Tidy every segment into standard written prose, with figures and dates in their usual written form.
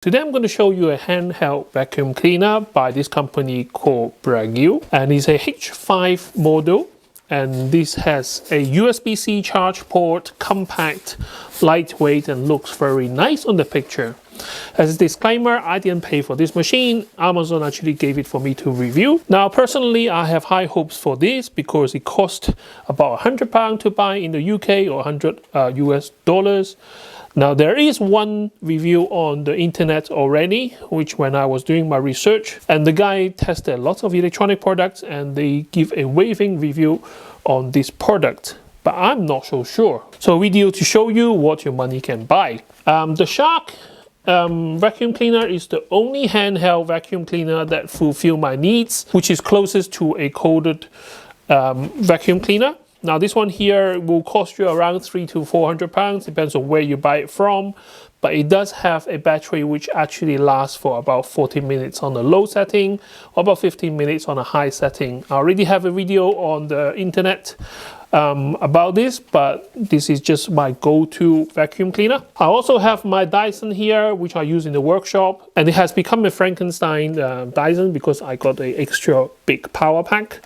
Today I'm going to show you a handheld vacuum cleaner by this company called Brigii, and it's a H5 model, and this has a USB-C charge port, compact, lightweight, and looks very nice on the picture. As a disclaimer, I didn't pay for this machine. Amazon actually gave it for me to review. Now personally, I have high hopes for this because it cost about £100 to buy in the UK or 100 US dollars. Now there is one review on the internet already, which when I was doing my research, and the guy tested lots of electronic products and they give a raving review on this product, but I'm not so sure. So a video to show you what your money can buy. The Shark vacuum cleaner is the only handheld vacuum cleaner that fulfill my needs, which is closest to a corded vacuum cleaner. Now this one here will cost you around £300 to £400, depends on where you buy it from, but it does have a battery which actually lasts for about 40 minutes on the low setting, or about 15 minutes on a high setting. I already have a video on the internet about this, but this is just my go-to vacuum cleaner. I also have my Dyson here, which I use in the workshop, and it has become a Frankenstein Dyson because I got an extra big power pack.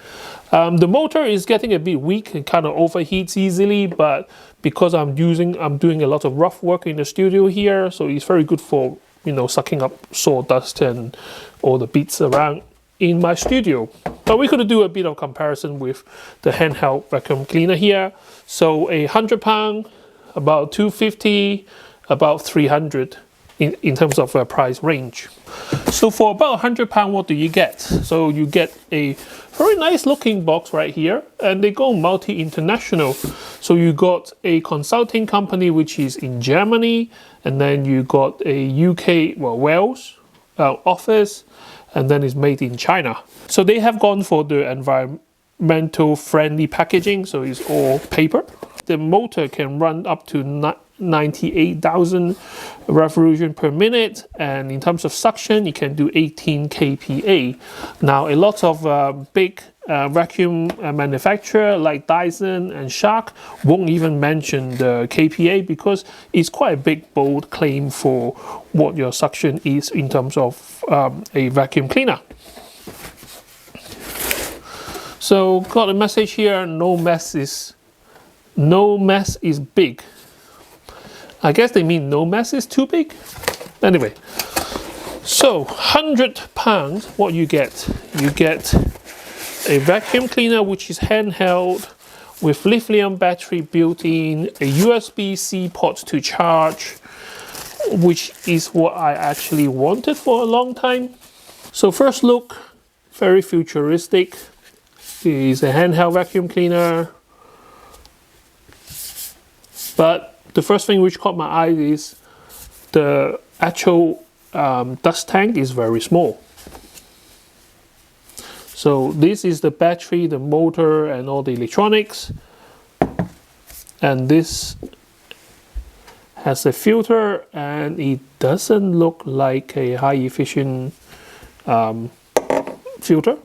The motor is getting a bit weak and kind of overheats easily, but because I'm doing a lot of rough work in the studio here, so it's very good for, you know, sucking up sawdust and all the bits around in my studio. But we could do a bit of comparison with the handheld vacuum cleaner here. So £100, about £250, about £300 in terms of price range. So for about £100, what do you get? So you get a very nice looking box right here, and they go multi-international. So you got a consulting company which is in Germany, and then you got a UK, well, Wales office, and then it's made in China. So they have gone for the environmental friendly packaging, so it's all paper. The motor can run up to 98,000 revolutions per minute, and in terms of suction, it can do 18 kPa. Now, a lot of big vacuum manufacturer like Dyson and Shark won't even mention the kPa because it's quite a big, bold claim for what your suction is in terms of a vacuum cleaner. So, got a message here: no mess is big. I guess they mean no mess is too big. Anyway, so £100, what you get? You get a vacuum cleaner which is handheld with lithium battery built in, a USB-C port to charge, which is what I actually wanted for a long time. So first look, very futuristic. It is a handheld vacuum cleaner, but the first thing which caught my eye is the actual dust tank is very small. So this is the battery, the motor, and all the electronics. And this has a filter, and it doesn't look like a high efficient filter.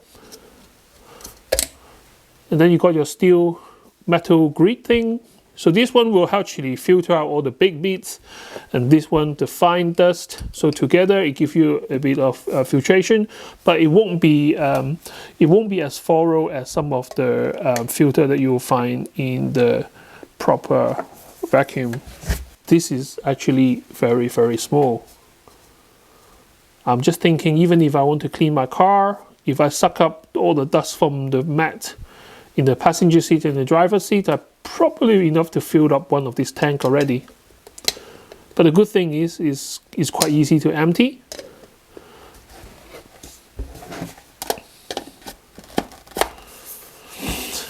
And then you got your steel metal grid thing. So this one will actually filter out all the big bits, and this one the fine dust. So together it gives you a bit of filtration, but it won't be as thorough as some of the filter that you will find in the proper vacuum. This is actually very, very small. I'm just thinking, even if I want to clean my car, if I suck up all the dust from the mat in the passenger seat and the driver's seat, I probably enough to fill up one of these tanks already. But the good thing is it's quite easy to empty.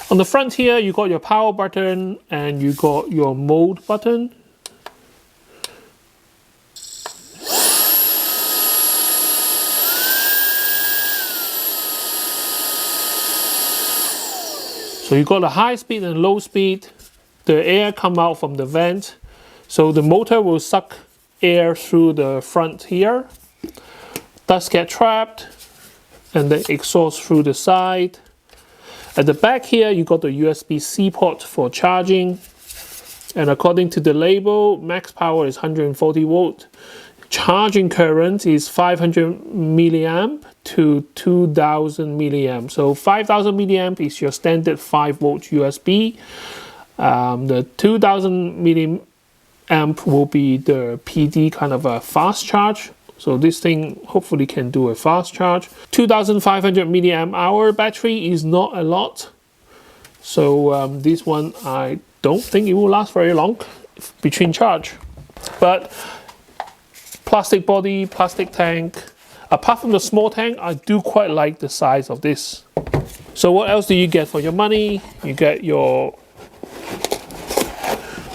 On the front here, you got your power button and you got your mode button. So you got a high speed and low speed. The air come out from the vent. So the motor will suck air through the front here. Dust get trapped and then exhaust through the side. At the back here, you got the USB-C port for charging. And according to the label, max power is 140 volt. Charging current is 500 milliamp to 2000 milliamp. So 5000 milliamp is your standard 5-volt USB. The 2000 milliamp will be the PD, kind of a fast charge. So this thing hopefully can do a fast charge. 2500 milliamp hour battery is not a lot. So this one, I don't think it will last very long between charge. But plastic body, plastic tank. Apart from the small tank, I do quite like the size of this. So what else do you get for your money? You get your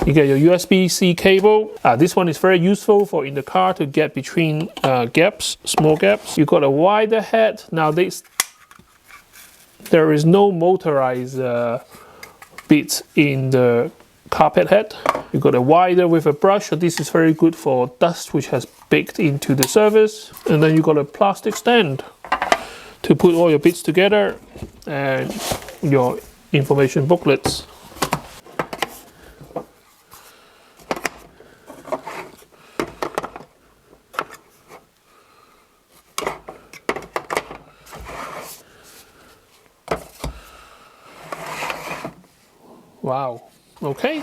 USB-C cable. This one is very useful for in the car to get between gaps, small gaps. You got a wider head. Now there is no motorized bits in the carpet head. You got a wider with a brush, so this is very good for dust which has baked into the surface. And then you got a plastic stand to put all your bits together and your information booklets. Wow. Okay.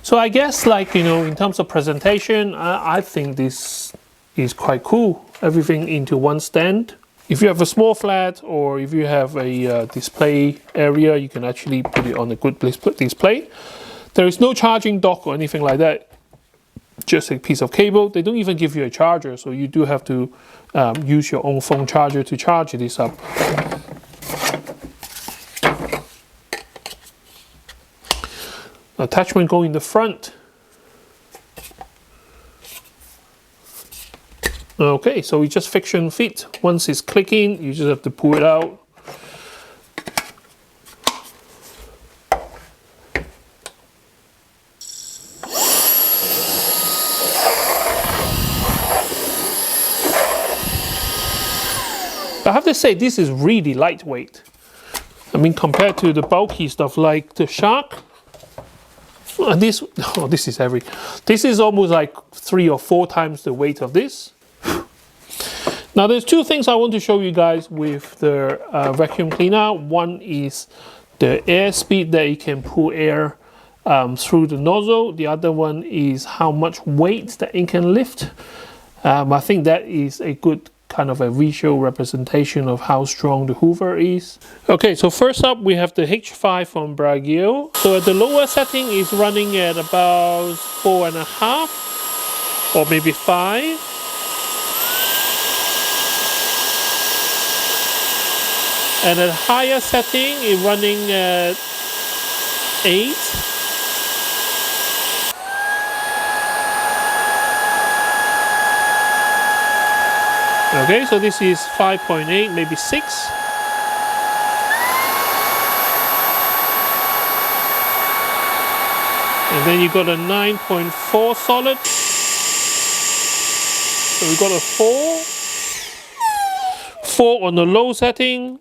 So I guess, like, you know, in terms of presentation, I think this is quite cool. Everything into one stand. If you have a small flat or if you have a display area, you can actually put it on a good display. There is no charging dock or anything like that. Just a piece of cable. They don't even give you a charger, so you do have to use your own phone charger to charge this up. Attachment go in the front. Okay, so we just friction fit. Once it's clicking, you just have to pull it out. I have to say, this is really lightweight. I mean, compared to the bulky stuff like the Shark, this is heavy. This is almost like 3 or 4 times the weight of this. Now, there's 2 things I want to show you guys with the vacuum cleaner. One is the air speed that you can pull air through the nozzle. The other one is how much weight that it can lift. I think that is a good kind of a visual representation of how strong the Hoover is. Okay, so first up we have the H5 from Brigii. So at the lower setting is running at about 4.5 or maybe 5. And at higher setting is running at 8. Okay, so this is 5.8, maybe 6. And then you got a 9.4 solid. So we got a 4. 4 on the low setting.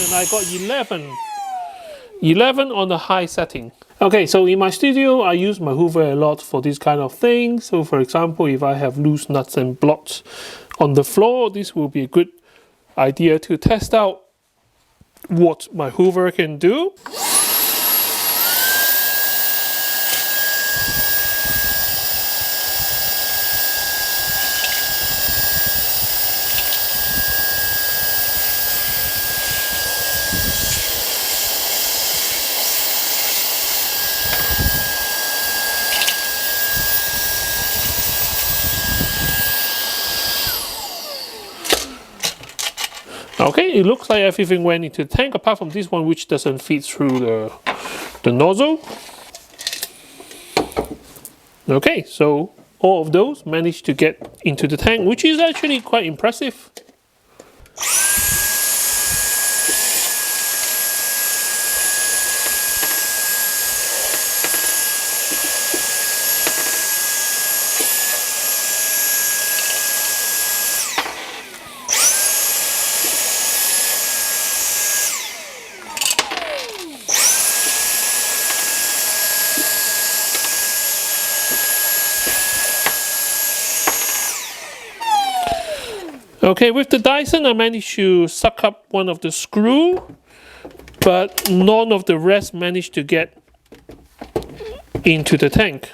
And I got 11. 11 on the high setting. Okay, so in my studio, I use my Hoover a lot for this kind of thing. So for example, if I have loose nuts and bolts on the floor, this will be a good idea to test out what my Hoover can do. Okay, it looks like everything went into the tank apart from this one, which doesn't feed through the nozzle. Okay, so all of those managed to get into the tank, which is actually quite impressive. Okay, with the Dyson, I managed to suck up one of the screw, but none of the rest managed to get into the tank.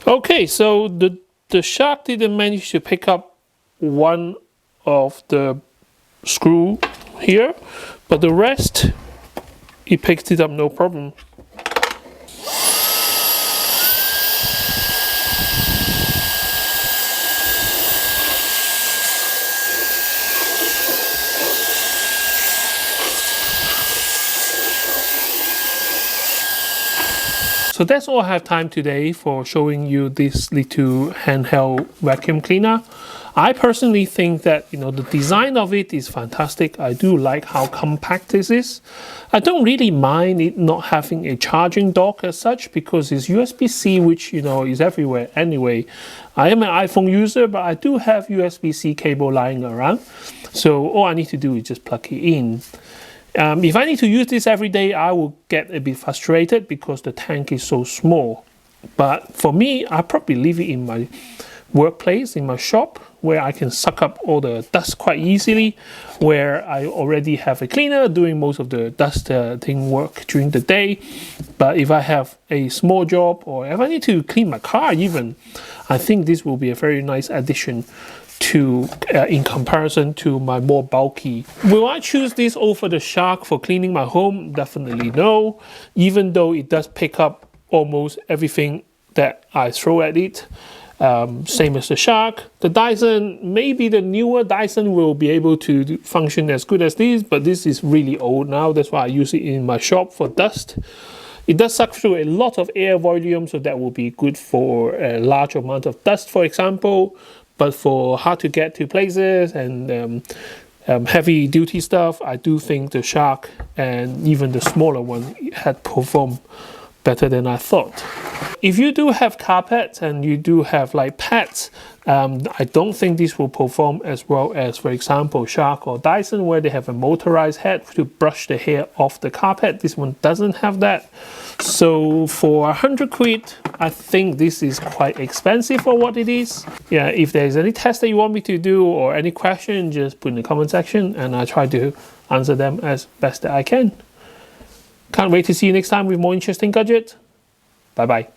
Okay, so the shark didn't manage to pick up one of the screw here, but the rest, it picked it up no problem. So that's all I have time today for showing you this little handheld vacuum cleaner. I personally think that, you know, the design of it is fantastic. I do like how compact this is. I don't really mind it not having a charging dock as such because it's USB-C, which, you know, is everywhere anyway. I am an iPhone user, but I do have USB-C cable lying around. So all I need to do is just plug it in. If I need to use this every day, I will get a bit frustrated because the tank is so small. But for me, I probably leave it in my workplace, in my shop, where I can suck up all the dust quite easily, where I already have a cleaner doing most of the dust thing work during the day. But if I have a small job or if I need to clean my car even, I think this will be a very nice addition to in comparison to my more bulky. Will I choose this over the Shark for cleaning my home? Definitely no, even though it does pick up almost everything that I throw at it. Same as the Shark. The Dyson, maybe the newer Dyson will be able to function as good as this, but this is really old now. That's why I use it in my shop for dust. It does suck through a lot of air volume, so that will be good for a large amount of dust, for example. But for hard to get to places and heavy duty stuff, I do think the Shark and even the smaller one had performed better than I thought. If you do have carpets and you do have like pets, I don't think this will perform as well as, for example, Shark or Dyson, where they have a motorized head to brush the hair off the carpet. This one doesn't have that. So for 100 quid, I think this is quite expensive for what it is. Yeah, if there's any test that you want me to do or any question, just put in the comment section and I try to answer them as best that I can. Can't wait to see you next time with more interesting gadgets. Bye bye.